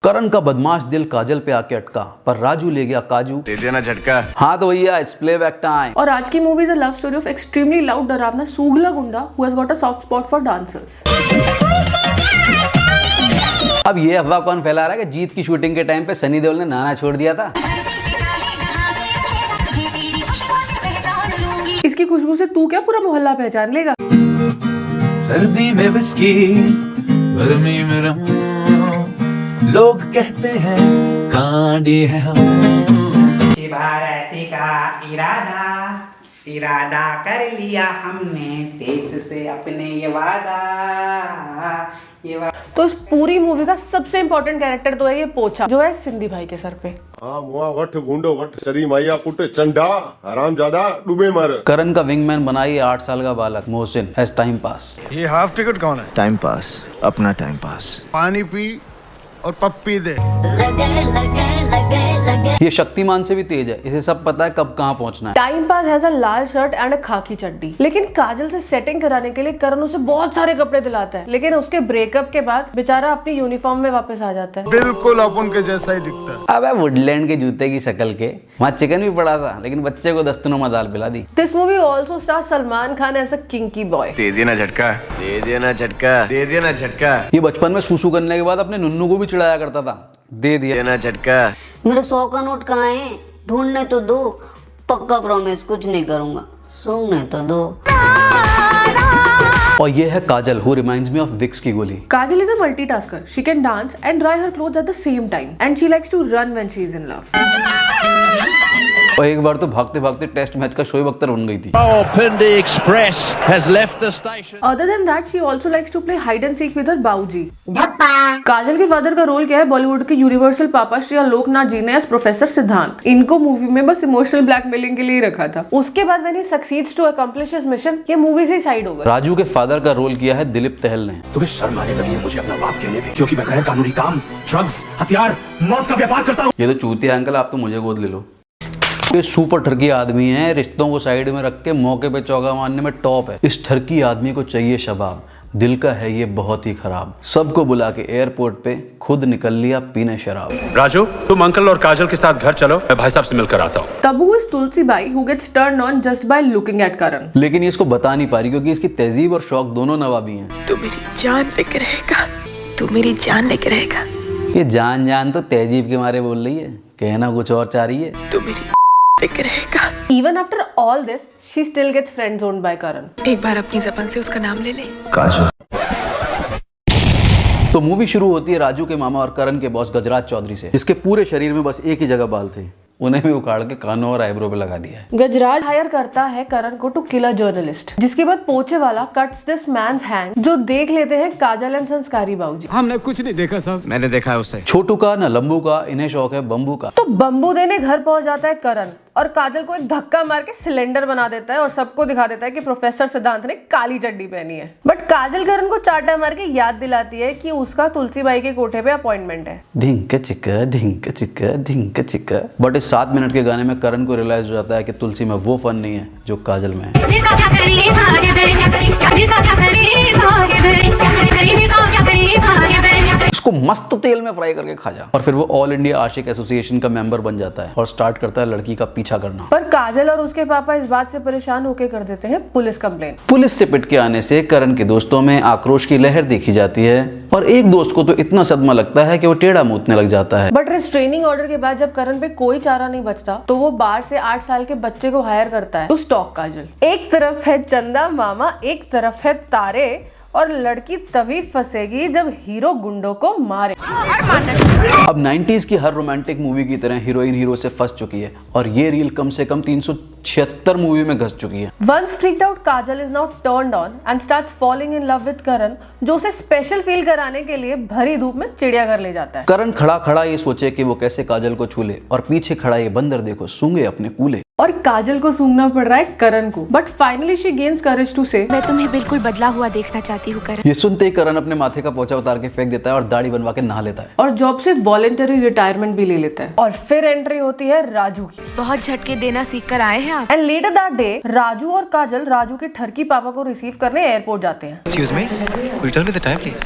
करण का बदमाश दिल काजल पे आके अटका, पर राजू ले गया काजू। दे देना झटका। हाँ तो भैया, इट्स प्लेबैक टाइम। और आज की movie is a love story of extremely loud डरावना सूगला गुंडा who has got a soft spot for dancers. अब ये अफवाह कौन फैला रहा है कि जीत की शूटिंग के टाइम पे सनी देओल ने नाना छोड़ दिया था? इसकी खुशबू से तू क्या पूरा मोहल्ला पहचान लेगा। सर्दी में विस्की, गर्मी में रम, लोग कहते हैं कांडी है हम। भारती का इरादा कर लिया हमने, देश से अपने ये वादा। तो इस पूरी मूवी का सबसे इंपॉर्टेंट कैरेक्टर तो है ये पोछा, जो है सिंधी भाई के सर पे। मुआ वठ गुंडो वठ चरी माइया कुट चंडा आराम ज्यादा डूबे मर। करण का विंगमैन बनाई 8 साल का बालक मोहसिन एज टाइम पास। ये हाफ टिकट कौन है? टाइम पास, अपना टाइम पास। पानी पी और पप्पी दे। ये शक्तिमान से भी तेज है, इसे सब पता है कब कहाँ पहुँचना है। Time pass has a Lal shirt and अ खाकी चड्डी, लेकिन काजल से सेटिंग कराने के लिए करण उसे बहुत सारे कपड़े दिलाता है, लेकिन उसके ब्रेकअप के बाद बेचारा अपनी यूनिफॉर्म में वापस आ जाता है। बिल्कुल अपन के जैसा ही दिखता है। अबे वुडलैंड के जूते की शक्ल के, वहाँ चिकन भी पड़ा था, लेकिन बच्चे को दस्तनुमा दाल पिला दी। This movie also stars Salman Khan as the kinky boy. दे देना झटका। दे देना झटका। दे देना झटका। ये बचपन में सूसू करने के बाद अपने नुन्नू को भी चिढ़ाया करता था। दे दिया देना झटका। मेरे 100 का नोट कहाँ है? ढूंढने तो दो। पक्का प्रॉमिस कुछ नहीं करूंगा, सोने तो दो। और ये है Kajal, who reminds me of Vicks की गोली। काजल is a multitasker. She can dance and dry her clothes at the same time, and she likes to run when she is in love. और एक बार तो भागते भागते टेस्ट मैच का शोएब अख्तर बन गई थी। Pindi Express has left the station. Other than that, she also likes to play hide and seek with her बाऊजी। काजल के फादर का रोल क्या है बॉलीवुड के यूनिवर्सल पापा श्री आलोकनाथ जी ने एज प्रोफेसर सिद्धांत। इनको मूवी में बस इमोशनल ब्लैकमेलिंग के लिए ही रखा था। उसके बाद when he succeeds to accomplish his mission, ये मूवी से ही साइड हो गया। राजू के फादर का रोल किया है दिलीप तहल ने। तुम्हें शर्म आने लगी है मुझे अपना बाप कहने में, क्योंकि मैं गैर कानूनी काम, ड्रग्स, हथियार, मौत का व्यापार करता हूँ। ये तो चूतिया अंकल, आप तो मुझे गोद ले लो। ये सुपर ठरकी आदमी है, रिश्तों को साइड में रख के मौके पे चौका मारने में टॉप है। इस ठरकी आदमी को चाहिए शबाब, दिल का है ये बहुत ही खराब। सबको बुला के एयरपोर्ट पे खुद निकल लिया पीने शराब। राजू, तुम अंकल और काजल के साथ घर चलो, मैं भाई साहब से मिलकर आता हूँ। Tabu is Tulsi by who gets turned on just by looking at करण। लेकिन ये इसको बता नहीं पा रही क्योंकि इसकी तहजीब और शौक दोनों नवाबी हैं। तू मेरी जान लेके रहेगा, तू मेरी जान लेके रहेगा। ये जान जान तो तहजीब के मारे बोल रही है, कहना कुछ और चाह रही है। तू मेरी लेके रहेगा। Even after all this, she still gets friend zoned by करण। एक बार अपनी जबान से उसका नाम ले ले। काजल। तो मूवी शुरू होती है राजू के मामा और करण के बॉस गजराज चौधरी से, जिसके पूरे शरीर में बस एक ही जगह बाल थे, उन्हें भी उखाड़ के कानों और आईब्रो पे लगा दिया है। गजराज हायर करता है करण को टू किल अ जर्नलिस्ट, जिसके बाद पोछे वाला कट्स दिस मैन्स हैंड, जो देख लेते हैं काजल एंड संस्कारी बाबूजी। हमने कुछ नहीं देखा साहब। मैंने देखा है उसे। छोटू का न लंबू का, इन्हें शौक है बम्बू का। तो बम्बू देने घर पहुंच जाता है करण और काजल को एक धक्का मार के सिलेंडर बना देता है और सबको दिखा देता है कि प्रोफेसर सिद्धांत ने काली चड्डी पहनी है। बट काजल करण को चाटा मार के याद दिलाती है कि उसका तुलसी बाई के कोठे पे अपॉइंटमेंट है। ढिंक चिक्का ढिंक चिक्का ढिंक चिक्का। बट इस 7 मिनट के गाने में करण को रियलाइज हो जाता है कि तुलसी में वो फन नहीं है जो काजल में है। इसको मस्त तेल में फ्राई करके खा जा। और फिर वो ऑल इंडिया आशिक एसोसिएशन का मेंबर बन जाता है और स्टार्ट करता है लड़की का पीछा करना। पर काजल और उसके पापा इस बात से परेशान होकर कर देते हैं पुलिस कंप्लेन। पुलिस से पिट के आने से करण के दोस्तों में आक्रोश की लहर देखी जाती है और एक दोस्त को तो इतना सदमा लगता है कि वो टेढ़ा मूतने लग जाता है। बट रिस्ट्रेनिंग ऑर्डर के बाद जब करण पे कोई चारा नहीं बचता तो वो बाहर से 8 साल के बच्चे को हायर करता है टू स्टॉक काजल। एक तरफ है चंदा मामा, एक तरफ है तारे, और लड़की तभी फंसेगी जब हीरो गुंडों को मारे। अब 90s की हर रोमांटिक मूवी की तरह हीरोइन हीरो से फंस चुकी है और ये रील कम से कम 376 मूवी में घस चुकी है। Once freaked out, Kajal is now turned on and starts falling in love with करण, जो उसे स्पेशल फील कराने के लिए भरी धूप में चिड़ियाघर ले जाता है। करण खड़ा खड़ा ये सोचे कि वो कैसे काजल को छू ले और पीछे खड़ा ये बंदर देखो सूंघे अपने कूले। और काजल को सूंघना पड़ रहा है करण को। But finally she gains courage to say, मैं तुम्हें बिल्कुल बदला हुआ देखना चाहती हूँ करण। ये सुनते ही करण अपने माथे का पोछा उतार के फेंक देता है और दाढ़ी बनवा के नहा लेता है और जॉब से वॉलेंटरी रिटायरमेंट भी ले लेता है। और फिर एंट्री होती है राजू की। बहुत झटके देना सीख कर आए हैं आप। And later that day Raju और काजल राजू के ठरकी पापा को रिसीव करने एयरपोर्ट जाते हैं। Excuse me, could you tell me the time please?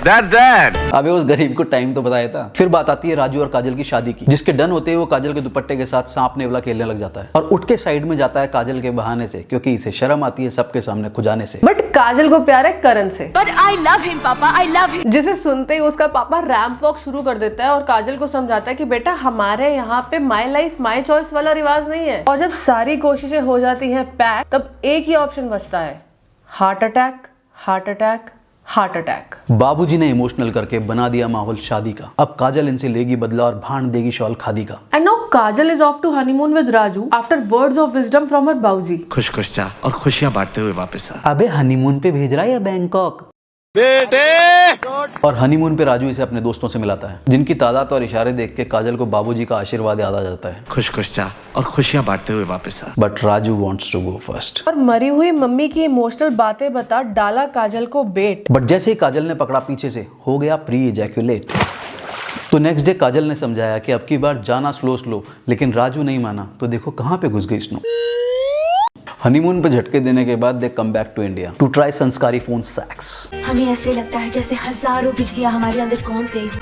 That's that. अबे उस गरीब को टाइम तो बताया था। फिर बात आती है राजू और काजल की शादी की, जिसके डन होते ही वो काजल के दुपट्टे के साथ सांप नेवला खेलने लग जाता है और उठ के साइड में जाता है काजल के बहाने से, क्योंकि इसे शर्म आती है सबके सामने खुजाने से। बट काजल को प्यार है करण से। But I love him, पापा, I love him. जिसे सुनते ही उसका पापा रैंप वॉक शुरू कर देता है और काजल को समझाता है कि बेटा हमारे यहाँ पे माई लाइफ माई चॉइस वाला रिवाज नहीं है। और जब सारी कोशिशें हो जाती हैं पैक, तब एक ही ऑप्शन बचता है, heart attack, heart attack, heart attack. बाबूजी ने इमोशनल करके बना दिया माहौल शादी का। अब काजल इनसे लेगी बदला और भांड देगी शॉल खादी का। And now Kajal is off to honeymoon with Raju after words of wisdom from her Babuji. खुश खुश जा और खुशियां बांटते हुए वापस आ। अबे हनीमून पे भेज रहा है या बैंकॉक बेटे? और हनीमून पे राजू इसे अपने दोस्तों से मिलाता है, जिनकी तादाद और इशारे देख के काजल को बाबूजी का आशीर्वाद याद आ जाता है। खुश खुश जा और खुशियां बांटते हुए वापस आ। But Raju wants to go first और मरी हुई मम्मी की इमोशनल बातें बता डाला काजल को बेट। बट जैसे ही काजल ने पकड़ा पीछे से, हो गया प्री इजैक्यूलेट। तो नेक्स्ट डे काजल ने समझाया कि अब की बार जाना स्लो स्लो, लेकिन राजू नहीं माना तो देखो कहाँ पे घुस गई स्नो। हनीमून पे झटके देने के बाद they come back to India to try संस्कारी फोन सेक्स। हमें ऐसे लगता है जैसे हजारों बिजलियां हमारे अंदर कौंध गई हो।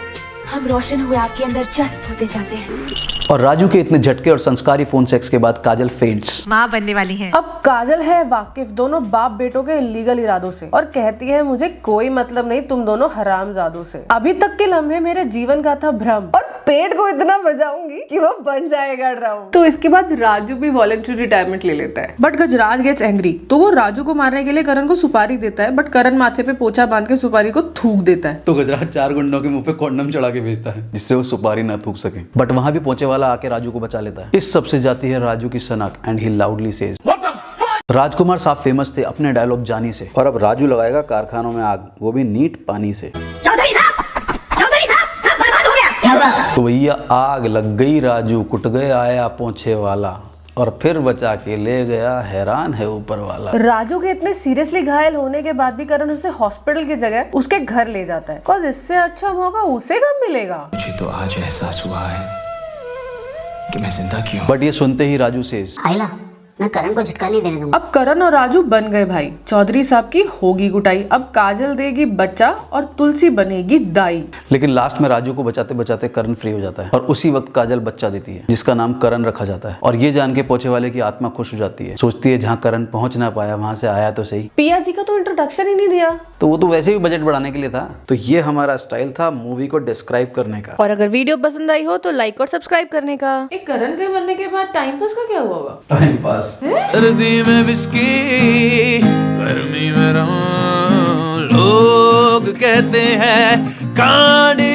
हम रोशन हुए आपके अंदर जस्ट होते जाते हैं। और राजू के इतने झटके और संस्कारी फोन सेक्स के बाद काजल फेंट्स। माँ बनने वाली है। अब काजल है वाकिफ दोनों बाप बेटों के इलीगल इरादों से और कहती है मुझे कोई मतलब नहीं तुम दोनों हरामजादों से। अभी तक के लम्हे मेरे जीवन का था भ्रम और पेट को इतना बजाऊंगी कि वो बन जाएगा ड्रम। तो इसके बाद राजू भी वॉलंटरी रिटायरमेंट ले लेता है। बट गजराज गेट्स एंग्री तो वो राजू को मारने के लिए करण को सुपारी देता है, बट करण माथे पे पोछा बांध के सुपारी को थूक देता है। तो गजराज 4 गुंडों के मुंह पे कॉन्डम चढ़ा के भेजता है जिससे वो सुपारी ना थूक सके। बट वहां भी पहुंचे वाला आके राजू को बचा लेता है। इस सब से जाती है राजू की सनक एंड ही लाउडली सेज राजकुमार साहब फेमस थे अपने डायलॉग जानी से, और अब राजू लगाएगा कारखानों में आग, वो भी नीट पानी से। तो भैया आग लग गई, राजू कुट गया आया पहुंचे वाला और फिर बचा के ले गया, हैरान है ऊपर वाला। राजू के इतने सीरियसली घायल होने के बाद भी करण उसे हॉस्पिटल की जगह उसके घर ले जाता है, बिकॉज़ इससे अच्छा मौका उसे कब मिलेगा। मुझे तो आज एहसास हुआ है कि मैं जिंदा क्यों। बट ये सुनते ही राजू सेज आइला मैं करण को झटका नहीं देने दूंगा। अब करण और राजू बन गए भाई। चौधरी साहब की होगी कुटाई। अब काजल देगी बच्चा और तुलसी बनेगी दाई। लेकिन लास्ट में राजू को बचाते बचाते करण फ्री हो जाता है और उसी वक्त काजल बच्चा देती है जिसका नाम करण रखा जाता है। और ये जान के पहुंचे वाले की आत्मा खुश हो जाती है, सोचती है जहाँ करण पहुंच ना पाया वहां से आया तो सही। पिया जी का तो इंट्रोडक्शन ही नहीं दिया। तो वो तो वैसे भी बजट बढ़ाने के लिए था। तो ये हमारा स्टाइल था मूवी को डिस्क्राइब करने का। और अगर वीडियो पसंद आई हो तो लाइक और सब्सक्राइब करने का। एक करण के बनने के बाद टाइम पास का क्या हुआ होगा? टाइम पास सर्दी में विस्की, गर्मी में rum, लोग कहते हैं कहानी